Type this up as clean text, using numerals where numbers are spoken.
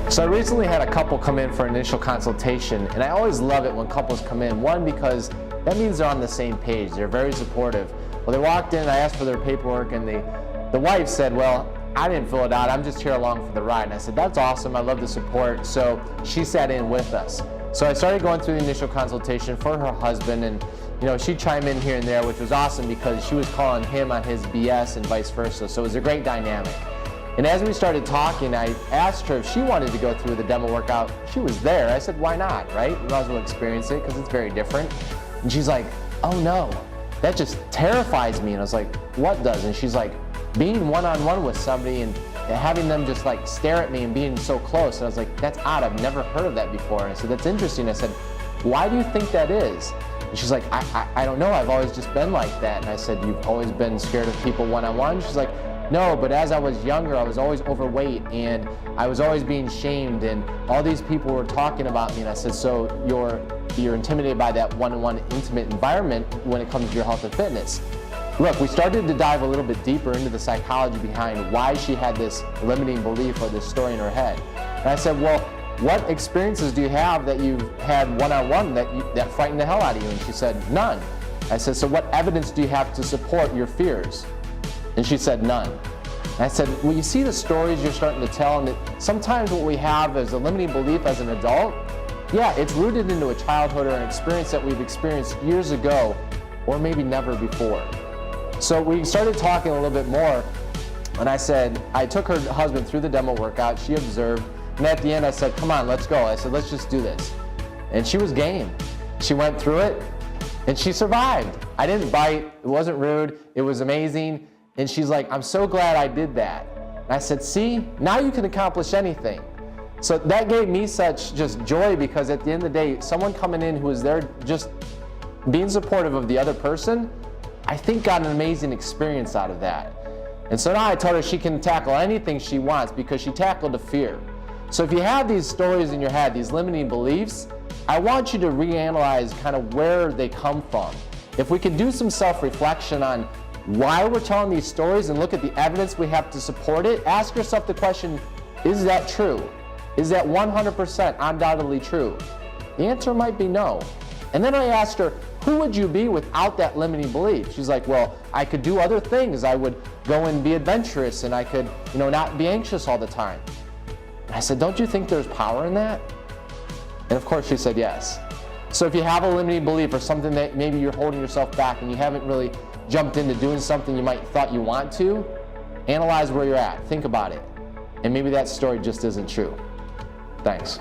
So I recently had a couple come in for an initial consultation, and I always love it when couples come in. One, because that means they're on the same page. They're very supportive. Well, they walked in, I asked for their paperwork, and the wife said, well, I didn't fill it out, I'm just here along for the ride. And I said, that's awesome, I love the support. So she sat in with us. So I started going through the initial consultation for her husband, and she chimed in here and there, which was awesome because she was calling him on his BS and vice versa. So it was a great dynamic. And as we started talking, I asked her if she wanted to go through the demo workout. She was there. I said, why not, right? You might as well experience it because it's very different. And she's like, oh no, that just terrifies me. And I was like, what does? And she's like, being one-on-one with somebody and having them just like stare at me and being so close. And I was like, that's odd, I've never heard of that before. And I said, that's interesting. I said, why do you think that is? And she's like, I don't know, I've always just been like that. And I said, you've always been scared of people one-on-one? She's like, no, but as I was younger, I was always overweight and I was always being shamed and all these people were talking about me. And I said, so you're intimidated by that one-on-one intimate environment when it comes to your health and fitness. Look, we started to dive a little bit deeper into the psychology behind why she had this limiting belief or this story in her head. And I said, well, what experiences do you have that you've had one-on-one that frightened the hell out of you? And she said, none. I said, so what evidence do you have to support your fears? And she said, none. And I said, well, you see the stories you're starting to tell, and that sometimes what we have as a limiting belief as an adult, yeah, it's rooted into a childhood or an experience that we've experienced years ago or maybe never before. So we started talking a little bit more, and I said, I took her husband through the demo workout, she observed, and at the end I said, come on, let's go. I said, let's just do this. And she was game. She went through it, and she survived. I didn't bite, it wasn't rude, it was amazing. And she's like, I'm so glad I did that. And I said, see, now you can accomplish anything. So that gave me such just joy because at the end of the day, someone coming in who was there just being supportive of the other person, I think got an amazing experience out of that. And so now I told her she can tackle anything she wants because she tackled a fear. So if you have these stories in your head, these limiting beliefs, I want you to reanalyze kind of where they come from. If we can do some self-reflection on why we're telling these stories and look at the evidence we have to support it, ask yourself the question, is that true? Is that 100% undoubtedly true? The answer might be no. And then I asked her, who would you be without that limiting belief? She's like, well, I could do other things. I would go and be adventurous and I could, not be anxious all the time. And I said, don't you think there's power in that? And of course she said yes. So if you have a limiting belief or something that maybe you're holding yourself back and you haven't really jumped into doing something you might thought you want to, analyze where you're at, think about it. And maybe that story just isn't true. Thanks.